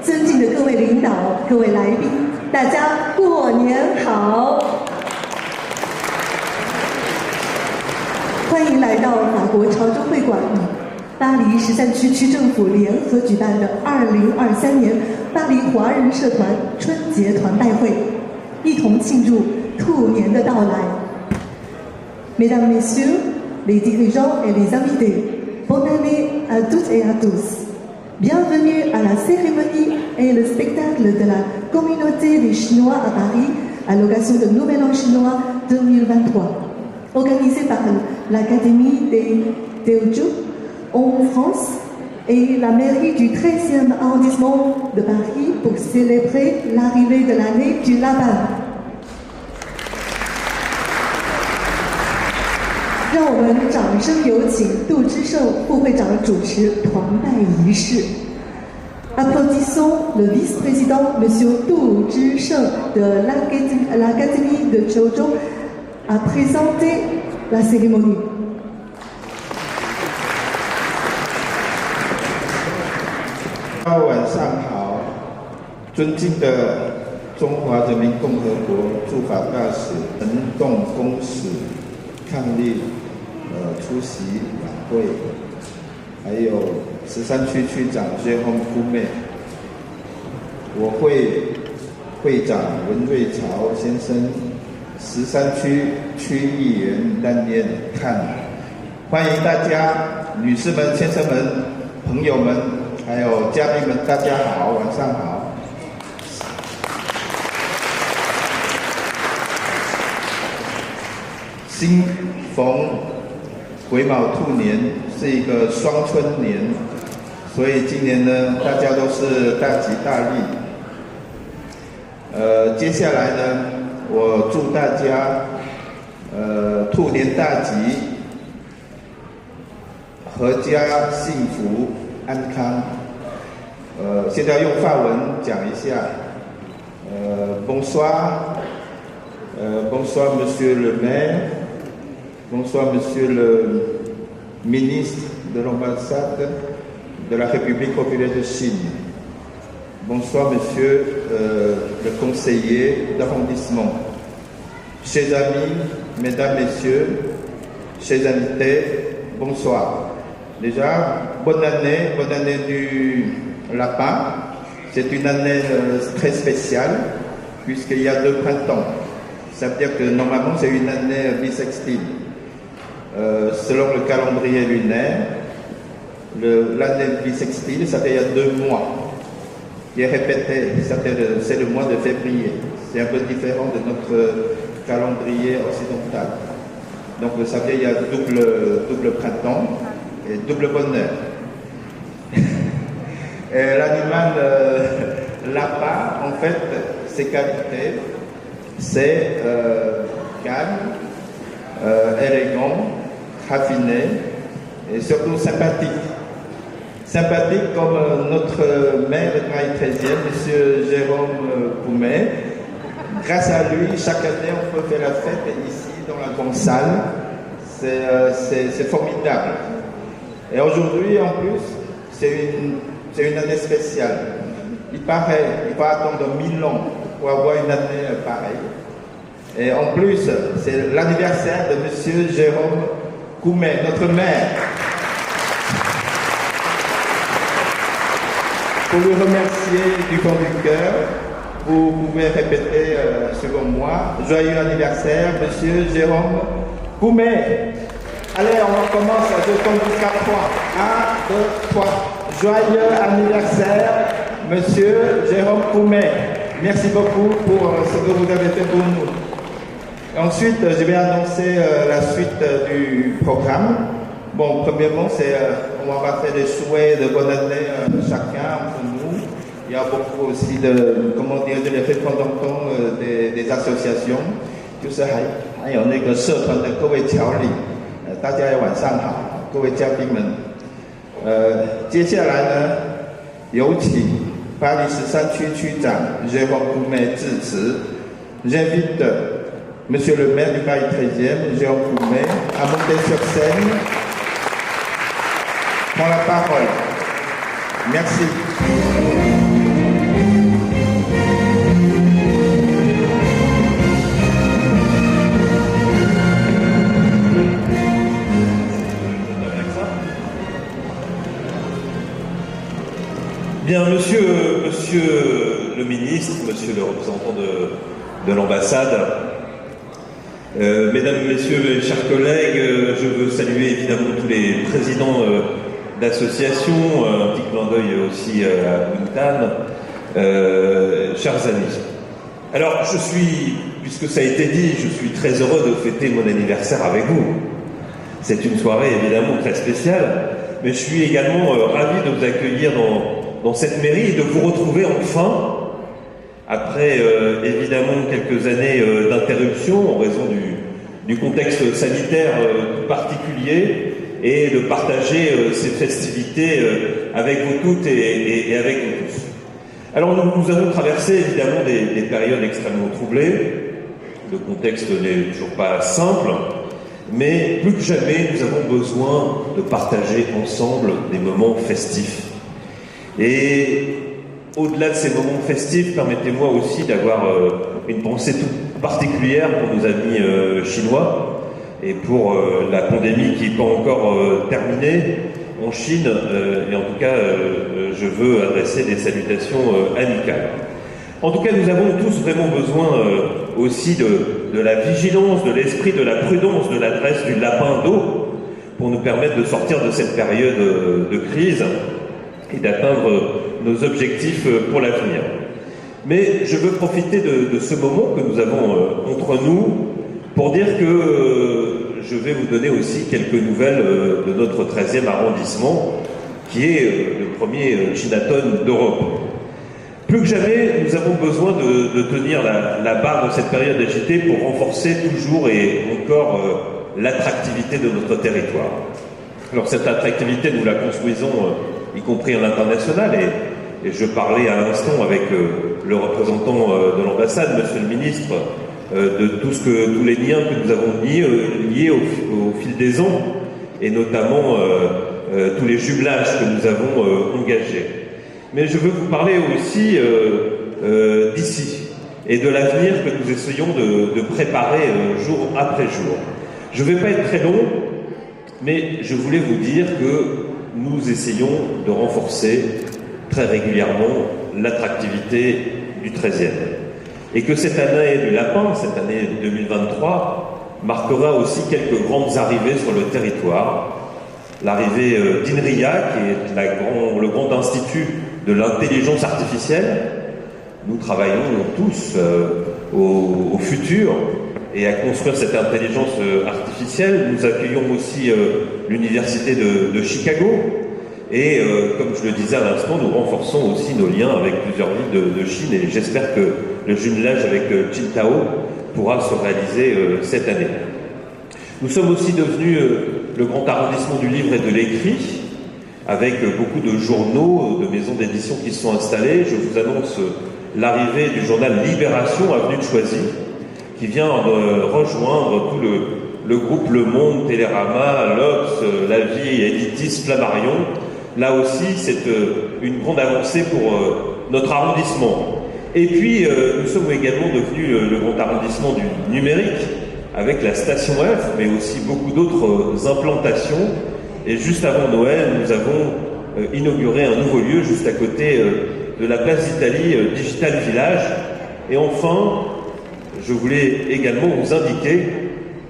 尊敬的各位领导、各位来宾，大家过年好！欢迎来到法国潮州会馆，巴黎13区区政府联合举办的2023年巴黎华人社团春节团拜会，一同庆祝兔年的到来。Mesdames, Messieurs, les dirigeants et les invités, bonne année à toutes et à tous. Bienvenue à la cérémonie et le spectacle de la communauté des Chinois à Paris à l'occasion de Nouvel An chinois 2023, organisé par l'Académie des Teochew en France et la mairie du 13e arrondissement de Paris pour célébrer l'arrivée de l'année du lapin. 让我们掌声有请杜之胜副会长主持团拜仪式。Applaudissons le vice-président Monsieur Du Zhisheng de l'Académie de Teochew à présenter la cérémonie. 晚上好，尊敬的中华人民共和国驻法大使陈栋公使伉俪出席晚会，还有13区区长薛洪姑妹，我会长文瑞潮先生，13区区议员丹念看，欢迎大家，女士们、先生们、朋友们，还有嘉宾们，大家好，晚上好。新逢癸卯兔年是一个双春年，所以今年呢，大家都是大吉大利。接下来呢，我祝大家兔年大吉，阖家幸福安康。现在用法文讲一下。Bonsoir, bonsoir Monsieur le Maire. Bonsoir Monsieur le ministre de l'ambassade de la République populaire de Chine. Bonsoir Monsieur le conseiller d'arrondissement. Chers amis, mesdames, messieurs, chers invités, bonsoir. Déjà, bonne année du lapin. C'est une année très spéciale puisqu'il y a 2 printemps. Ça veut dire que normalement c'est une année bissextile. Selon le calendrier lunaire, l'année bissextile, ça fait il y a 2 mois. Qui est répété, c'est le mois de février. C'est un peu différent de notre calendrier occidental. Donc ça veut dire il y a double printemps et double bonheur. L'animal lapin, en fait, ses qualités, c'est calme, élégant, raffiné et surtout sympathique. Sympathique comme notre maire de Paris 13e, M. Jérôme Poumet. Grâce à lui, chaque année, on peut faire la fête ici dans la grande salle. C'est formidable. Et aujourd'hui, en plus, c'est une année spéciale. Il paraît, il va attendre 1000 ans pour avoir une année pareille. Et en plus, c'est l'anniversaire de M. Jérôme Poumet, notre maire. Pour lui remercier du fond du cœur, vous pouvez répéter selon moi, joyeux anniversaire, M. Jérôme Poumet. Allez, on commence, je compte jusqu'à 3. 1, 2, 3. Joyeux anniversaire, Monsieur Jérôme Poumet. Merci beaucoup pour ce que vous avez fait pour nous. Et ensuite, je vais annoncer la suite du programme. Bon, premièrement, on va faire des souhaits de bonne année chacun entre nous. Il y a beaucoup aussi de représentants des associations. 就是还有那个社团的各位侨领，大家晚上好，各位嘉宾们。接下来呢，有请巴黎13区区长 Jérôme Poumet 致辞。J'invite Monsieur le maire du Paris 13e, Jérôme Poumet, à monter sur scène. Prends la parole. Merci. Bien, monsieur le ministre, monsieur le représentant de l'ambassade, mesdames, messieurs, mes chers collègues, je veux saluer évidemment tous les présidents d'associations, un petit clin d'œil aussi à Buntan, chers amis. Alors, puisque ça a été dit, je suis très heureux de fêter mon anniversaire avec vous. C'est une soirée évidemment très spéciale, mais je suis également ravi de vous accueillir dans cette mairie et de vous retrouver enfin, après évidemment quelques années d'interruption en raison du contexte sanitaire particulier, et de partager ces festivités avec vous toutes et avec vous tous. Alors nous avons traversé évidemment des périodes extrêmement troublées, le contexte n'est toujours pas simple, mais plus que jamais nous avons besoin de partager ensemble des moments festifs. Et au-delà de ces moments festifs, permettez-moi aussi d'avoir une pensée toute particulière pour nos amis chinois et pour la pandémie qui n'est pas encore terminée en Chine. Et en tout cas, je veux adresser des salutations amicales. En tout cas, nous avons tous vraiment besoin aussi de la vigilance, de l'esprit, de la prudence, de l'adresse du lapin d'eau pour nous permettre de sortir de cette période de crise et d'atteindre nos objectifs pour l'avenir. Mais je veux profiter de ce moment que nous avons entre nous pour dire que je vais vous donner aussi quelques nouvelles de notre 13e arrondissement, qui est le premier Chinatown d'Europe. Plus que jamais, nous avons besoin de tenir la barre de cette période agitée pour renforcer toujours et encore l'attractivité de notre territoire. Alors cette attractivité, nous la construisons y compris à l'international, et je parlais à l'instant avec le représentant de l'ambassade, monsieur le ministre, de tous les liens que nous avons liés au fil des ans, et notamment tous les jumelages que nous avons engagés. Mais je veux vous parler aussi d'ici, et de l'avenir que nous essayons de préparer jour après jour. Je ne vais pas être très long, mais je voulais vous dire que nous essayons de renforcer très régulièrement l'attractivité du 13e. Et que cette année du lapin, cette année 2023, marquera aussi quelques grandes arrivées sur le territoire. L'arrivée d'INRIA, qui est le grand institut de l'intelligence artificielle. Nous travaillons tous au futur et à construire cette intelligence artificielle. Nous accueillons aussi l'université de Chicago, et comme je le disais à l'instant, nous renforçons aussi nos liens avec plusieurs villes de Chine, et j'espère que le jumelage avec Qingdao pourra se réaliser cette année. Nous sommes aussi devenus le grand arrondissement du livre et de l'écrit, avec beaucoup de journaux, de maisons d'édition qui se sont installées. Je vous annonce l'arrivée du journal Libération, avenue de Choisy, qui vient rejoindre tout le groupe Le Monde, Télérama, l'Obs, La Vie, Editis, Flammarion. Là aussi, c'est une grande avancée pour notre arrondissement. Et puis, nous sommes également devenus le grand arrondissement du numérique, avec la station F, mais aussi beaucoup d'autres implantations. Et juste avant Noël, nous avons inauguré un nouveau lieu juste à côté de la place d'Italie, Digital Village. Et enfin, je voulais également vous indiquer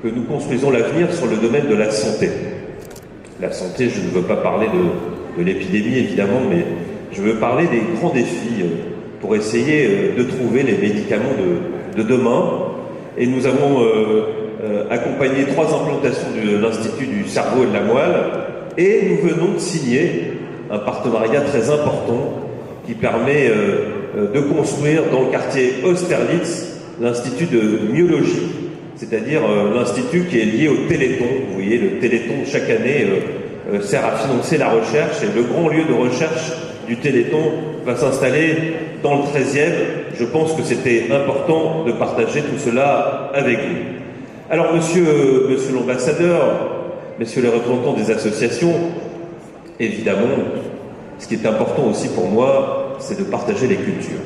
que nous construisons l'avenir sur le domaine de la santé. La santé, je ne veux pas parler de l'épidémie évidemment, mais je veux parler des grands défis pour essayer de trouver les médicaments de demain. Et nous avons accompagné 3 implantations de l'Institut du cerveau et de la moelle, et nous venons de signer un partenariat très important qui permet de construire dans le quartier Austerlitz l'Institut de myologie, c'est-à-dire l'institut qui est lié au Téléthon. Vous voyez, le Téléthon chaque année sert à financer la recherche, et le grand lieu de recherche du Téléthon va s'installer dans le 13e. Je pense que c'était important de partager tout cela avec vous. Alors, monsieur l'ambassadeur, messieurs les représentants des associations, évidemment, ce qui est important aussi pour moi, c'est de partager les cultures.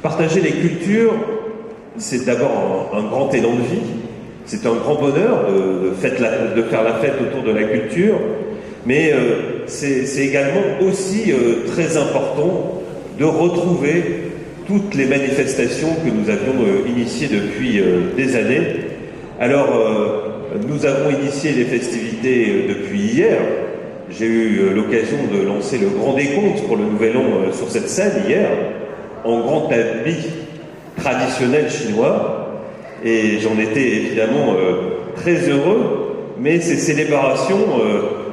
Partager les cultures, c'est d'abord un grand élan de vie, c'est un grand bonheur de faire la fête autour de la culture, mais c'est également aussi très important de retrouver toutes les manifestations que nous avions initiées depuis des années. Alors, nous avons initié les festivités depuis hier. J'ai eu l'occasion de lancer le grand décompte pour le Nouvel An sur cette scène hier, en grand habit traditionnel chinois, et j'en étais évidemment très heureux, mais ces célébrations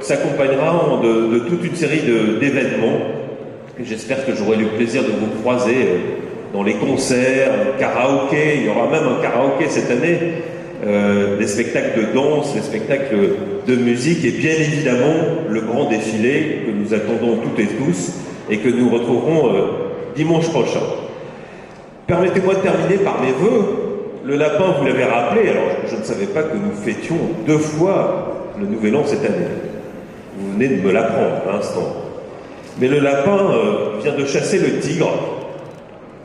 s'accompagneront de toute une série d'événements. J'espère que j'aurai le plaisir de vous croiser dans les concerts, karaoké. Il y aura même un karaoké cette année, des spectacles de danse, des spectacles de musique et bien évidemment le grand défilé que nous attendons toutes et tous et que nous retrouverons dimanche prochain. Permettez-moi de terminer par mes vœux. Le lapin, vous l'avez rappelé, alors je ne savais pas que nous fêtions 2 fois le Nouvel An cette année. Vous venez de me l'apprendre à l'instant. Mais le lapin vient de chasser le tigre.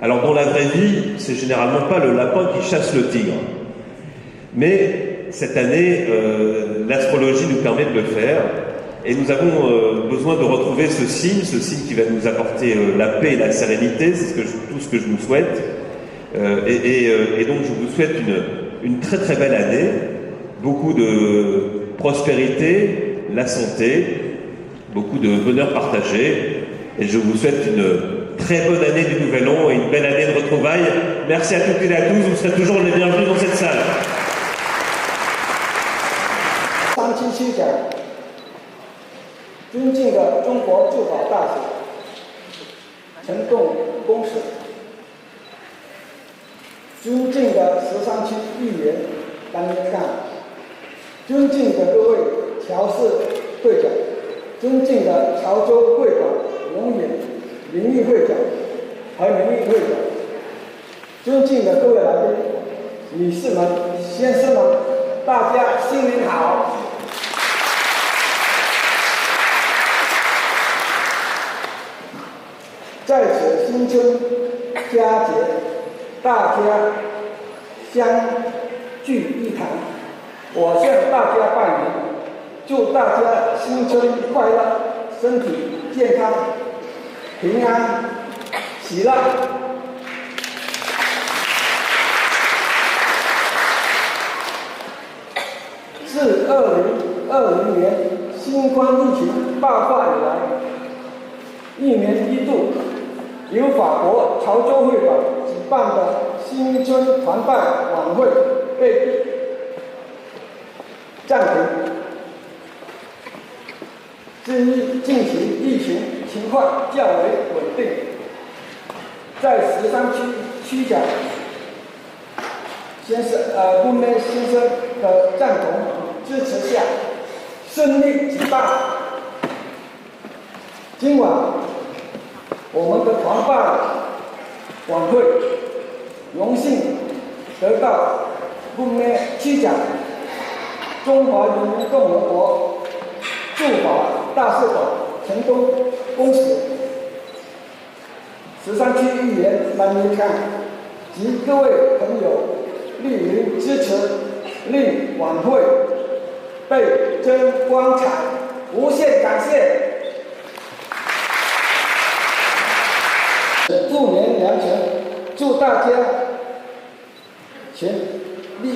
Alors dans la vraie vie, c'est généralement pas le lapin qui chasse le tigre. Mais cette année, l'astrologie nous permet de le faire. Et nous avons besoin de retrouver ce signe qui va nous apporter la paix et la sérénité, c'est tout ce que je nous souhaite. Et donc je vous souhaite une très très belle année, beaucoup de prospérité, la santé, beaucoup de bonheur partagé, et je vous souhaite une très bonne année du Nouvel An et une belle année de retrouvailles. Merci à toutes et à tous, vous serez toujours les bienvenus dans cette salle. 37讲，尊敬的中国驻华大使陈栋公使，尊敬的13区议员单元干，尊敬的各位侨市会长，尊敬的潮州会馆永远名誉会长和名誉会长，尊敬的各位来宾、女士们、先生们，大家新年好！在此新春佳节，大家相聚一堂，我向大家拜年，祝大家新春快乐，身体健康，平安喜乐。自2020年新冠疫情爆发以来，1年1度由法国潮州会馆举办的新春团拜晚会被暂停。至于近期疫情情况较为稳定，在13区区长顾梅先生的赞同支持下，顺利举办。今晚我们的团拜晚会荣幸得到顾梅区长、中华人民共和国驻华大使馆陈东公使、13区议员蓝明康及各位朋友莅临支持，令晚会倍增光彩，无限感谢。祝年良辰，祝大家全力健。